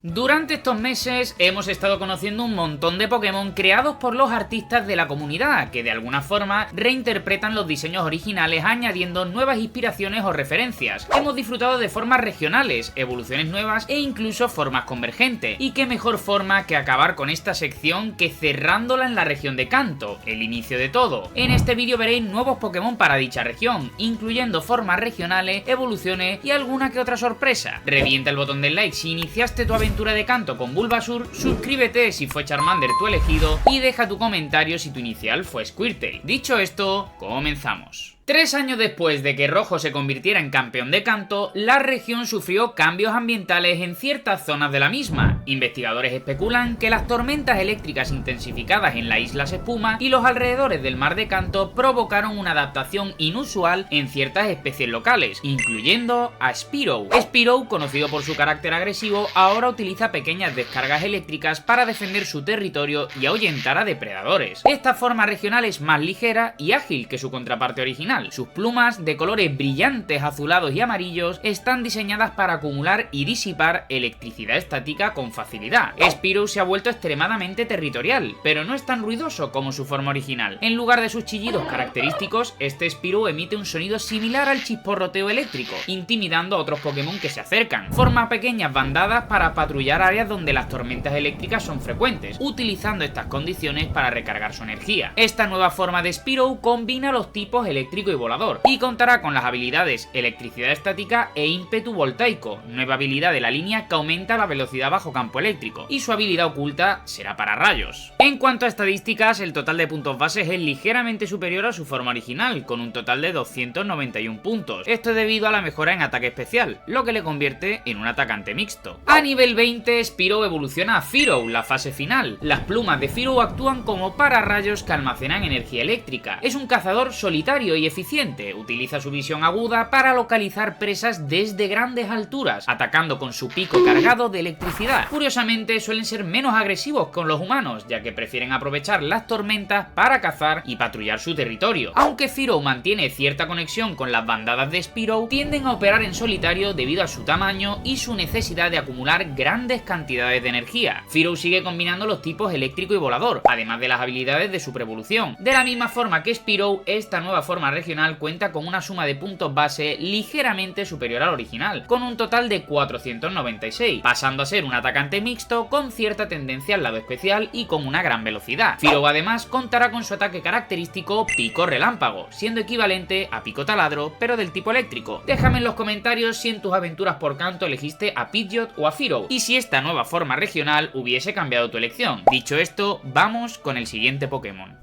Durante estos meses hemos estado conociendo un montón de Pokémon creados por los artistas de la comunidad, que de alguna forma reinterpretan los diseños originales añadiendo nuevas inspiraciones o referencias. Hemos disfrutado de formas regionales, evoluciones nuevas e incluso formas convergentes. Y qué mejor forma que acabar con esta sección que cerrándola en la región de Kanto, el inicio de todo. En este vídeo veréis nuevos Pokémon para dicha región, incluyendo formas regionales, evoluciones y alguna que otra sorpresa. Revienta el botón del like si iniciaste tu aventura de Kanto con Bulbasur, suscríbete si fue Charmander tu elegido y deja tu comentario si tu inicial fue Squirtle. Dicho esto, comenzamos. 3 años después de que Rojo se convirtiera en campeón de Kanto, la región sufrió cambios ambientales en ciertas zonas de la misma. Investigadores especulan que las tormentas eléctricas intensificadas en las Islas Espuma y los alrededores del mar de Kanto provocaron una adaptación inusual en ciertas especies locales, incluyendo a Spearow. Spearow, conocido por su carácter agresivo, ahora utiliza pequeñas descargas eléctricas para defender su territorio y ahuyentar a depredadores. Esta forma regional es más ligera y ágil que su contraparte original. Sus plumas, de colores brillantes azulados y amarillos, están diseñadas para acumular y disipar electricidad estática con facilidad. Spearow se ha vuelto extremadamente territorial, pero no es tan ruidoso como su forma original. En lugar de sus chillidos característicos, este Spearow emite un sonido similar al chisporroteo eléctrico, intimidando a otros Pokémon que se acercan. Forma pequeñas bandadas para patrullar áreas donde las tormentas eléctricas son frecuentes, utilizando estas condiciones para recargar su energía. Esta nueva forma de Spearow combina los tipos eléctrico y volador, y contará con las habilidades electricidad estática e ímpetu voltaico, nueva habilidad de la línea que aumenta la velocidad bajo campo eléctrico, y su habilidad oculta será para rayos. En cuanto a estadísticas, el total de puntos bases es ligeramente superior a su forma original, con un total de 291 puntos. Esto es debido a la mejora en ataque especial, lo que le convierte en un atacante mixto. A nivel 20, Spearow evoluciona a Fearow, la fase final. Las plumas de Fearow actúan como pararrayos que almacenan energía eléctrica. Es un cazador solitario y eficiente, utiliza su visión aguda para localizar presas desde grandes alturas, atacando con su pico cargado de electricidad. Curiosamente, suelen ser menos agresivos con los humanos, ya que prefieren aprovechar las tormentas para cazar y patrullar su territorio. Aunque Fearow mantiene cierta conexión con las bandadas de Spearow, tienden a operar en solitario debido a su tamaño y su necesidad de acumular grandes cantidades de energía. Fearow sigue combinando los tipos eléctrico y volador, además de las habilidades de superevolución. De la misma forma que Spearow, esta nueva forma regional cuenta con una suma de puntos base ligeramente superior al original, con un total de 496, pasando a ser un atacante mixto con cierta tendencia al lado especial y con una gran velocidad. Fearow además contará con su ataque característico Pico Relámpago, siendo equivalente a Pico Taladro, pero del tipo eléctrico. Déjame en los comentarios si en tus aventuras por Kanto elegiste a Pidgeot o a Fearow, y si esta nueva forma regional hubiese cambiado tu elección. Dicho esto, vamos con el siguiente Pokémon.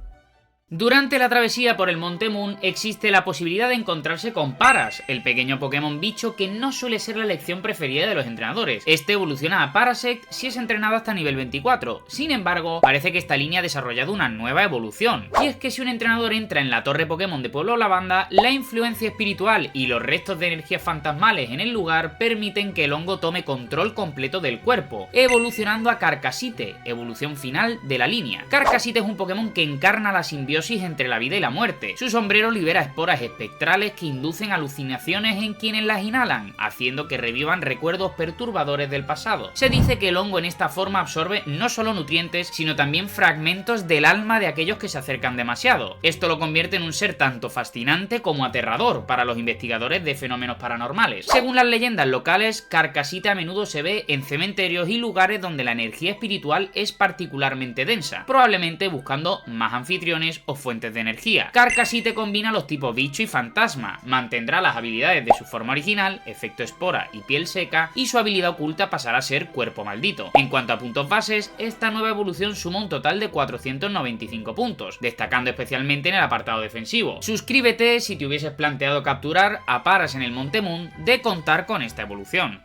Durante la travesía por el Monte Moon existe la posibilidad de encontrarse con Paras, el pequeño Pokémon bicho que no suele ser la elección preferida de los entrenadores. Este evoluciona a Parasect si es entrenado hasta nivel 24, sin embargo, parece que esta línea ha desarrollado una nueva evolución. Y es que si un entrenador entra en la torre Pokémon de Pueblo Lavanda, la influencia espiritual y los restos de energías fantasmales en el lugar permiten que el hongo tome control completo del cuerpo, evolucionando a Carcassite, evolución final de la línea. Carcassite es un Pokémon que encarna la simbiosis entre la vida y la muerte. Su sombrero libera esporas espectrales que inducen alucinaciones en quienes las inhalan, haciendo que revivan recuerdos perturbadores del pasado. Se dice que el hongo en esta forma absorbe no solo nutrientes, sino también fragmentos del alma de aquellos que se acercan demasiado. Esto lo convierte en un ser tanto fascinante como aterrador para los investigadores de fenómenos paranormales. Según las leyendas locales, Carcassite a menudo se ve en cementerios y lugares donde la energía espiritual es particularmente densa, probablemente buscando más anfitriones o fuentes de energía. Carcassite combina los tipos bicho y fantasma, mantendrá las habilidades de su forma original, efecto espora y piel seca, y su habilidad oculta pasará a ser cuerpo maldito. En cuanto a puntos bases, esta nueva evolución suma un total de 495 puntos, destacando especialmente en el apartado defensivo. Suscríbete si te hubieses planteado capturar a Paras en el Monte Moon de contar con esta evolución.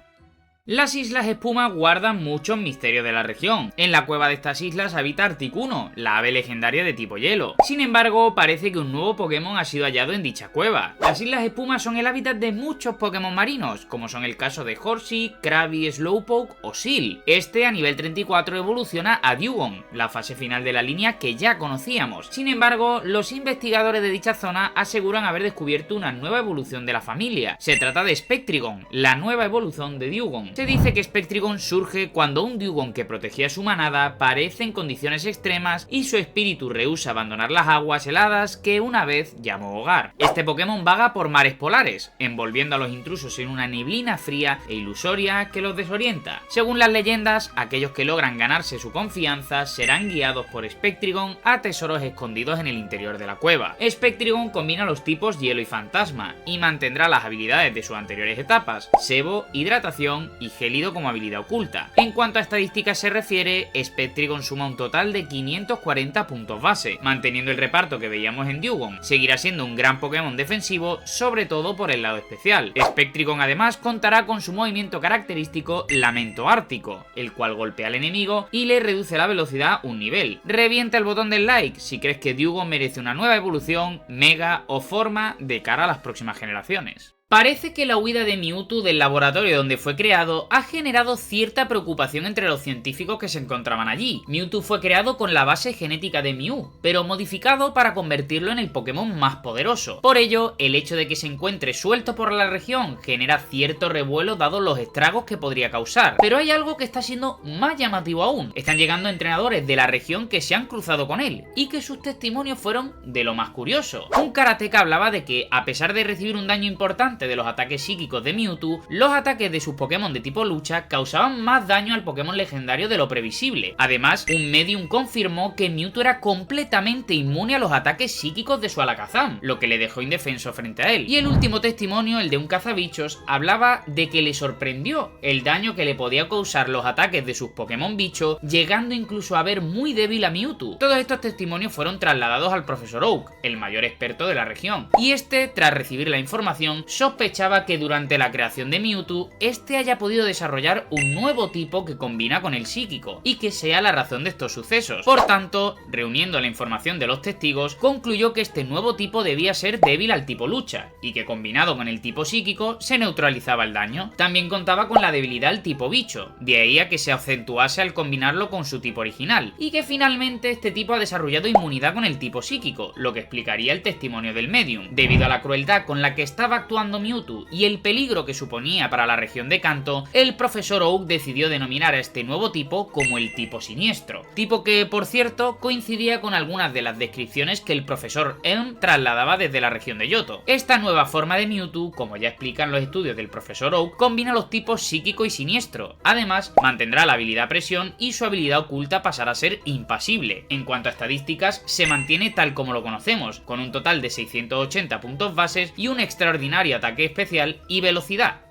Las Islas Espuma guardan muchos misterios de la región. En la cueva de estas islas habita Articuno, la ave legendaria de tipo hielo. Sin embargo, parece que un nuevo Pokémon ha sido hallado en dicha cueva. Las Islas Espuma son el hábitat de muchos Pokémon marinos, como son el caso de Horsey, Krabby, Slowpoke o Seel. Este a nivel 34 evoluciona a Dewgong, la fase final de la línea que ya conocíamos. Sin embargo, los investigadores de dicha zona aseguran haber descubierto una nueva evolución de la familia. Se trata de Spectrigon, la nueva evolución de Dewgong. Spectrigon. Se dice que Spectrigon surge cuando un Dewgong que protegía su manada parece en condiciones extremas y su espíritu rehúsa abandonar las aguas heladas que una vez llamó hogar. Este Pokémon vaga por mares polares, envolviendo a los intrusos en una neblina fría e ilusoria que los desorienta. Según las leyendas, aquellos que logran ganarse su confianza serán guiados por Spectrigon a tesoros escondidos en el interior de la cueva. Spectrigon combina los tipos hielo y fantasma y mantendrá las habilidades de sus anteriores etapas, sebo, hidratación y gélido como habilidad oculta. En cuanto a estadísticas se refiere, Spectrigon suma un total de 540 puntos base, manteniendo el reparto que veíamos en Dewgong. Seguirá siendo un gran Pokémon defensivo, sobre todo por el lado especial. Spectrigon además contará con su movimiento característico Lamento Ártico, el cual golpea al enemigo y le reduce la velocidad un nivel. Revienta el botón del like si crees que Dewgong merece una nueva evolución, mega o forma de cara a las próximas generaciones. Parece que la huida de Mewtwo del laboratorio donde fue creado ha generado cierta preocupación entre los científicos que se encontraban allí. Mewtwo fue creado con la base genética de Mew, pero modificado para convertirlo en el Pokémon más poderoso. Por ello, el hecho de que se encuentre suelto por la región genera cierto revuelo dado los estragos que podría causar. Pero hay algo que está siendo más llamativo aún. Están llegando entrenadores de la región que se han cruzado con él, y que sus testimonios fueron de lo más curioso. Un karateka hablaba de que, a pesar de recibir un daño importante de los ataques psíquicos de Mewtwo, los ataques de sus Pokémon de tipo lucha causaban más daño al Pokémon legendario de lo previsible. Además, un medium confirmó que Mewtwo era completamente inmune a los ataques psíquicos de su Alakazam, lo que le dejó indefenso frente a él. Y el último testimonio, el de un cazabichos, hablaba de que le sorprendió el daño que le podía causar los ataques de sus Pokémon bicho, llegando incluso a ver muy débil a Mewtwo. Todos estos testimonios fueron trasladados al Profesor Oak, el mayor experto de la región, y este, tras recibir la información, sospechaba que durante la creación de Mewtwo, este haya podido desarrollar un nuevo tipo que combina con el psíquico, y que sea la razón de estos sucesos. Por tanto, reuniendo la información de los testigos, concluyó que este nuevo tipo debía ser débil al tipo lucha, y que combinado con el tipo psíquico, se neutralizaba el daño. También contaba con la debilidad al tipo bicho, de ahí a que se acentuase al combinarlo con su tipo original, y que finalmente este tipo ha desarrollado inmunidad con el tipo psíquico, lo que explicaría el testimonio del medium. Debido a la crueldad con la que estaba actuando Mewtwo y el peligro que suponía para la región de Kanto, el Profesor Oak decidió denominar a este nuevo tipo como el tipo siniestro, tipo que, por cierto, coincidía con algunas de las descripciones que el Profesor Elm trasladaba desde la región de Johto. Esta nueva forma de Mewtwo, como ya explican los estudios del Profesor Oak, combina los tipos psíquico y siniestro. Además, mantendrá la habilidad presión y su habilidad oculta pasará a ser impasible. En cuanto a estadísticas, se mantiene tal como lo conocemos, con un total de 680 puntos bases y un extraordinario ataque especial y velocidad.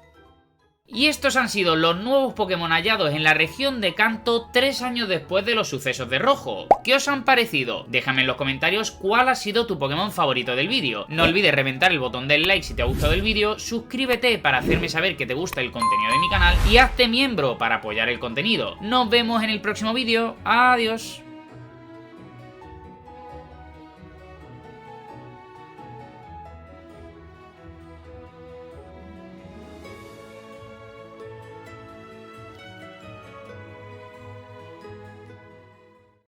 Y estos han sido los nuevos Pokémon hallados en la región de Kanto 3 años después de los sucesos de Rojo. ¿Qué os han parecido? Déjame en los comentarios cuál ha sido tu Pokémon favorito del vídeo. No olvides reventar el botón del like si te ha gustado el vídeo, suscríbete para hacerme saber que te gusta el contenido de mi canal y hazte miembro para apoyar el contenido. Nos vemos en el próximo vídeo. Adiós.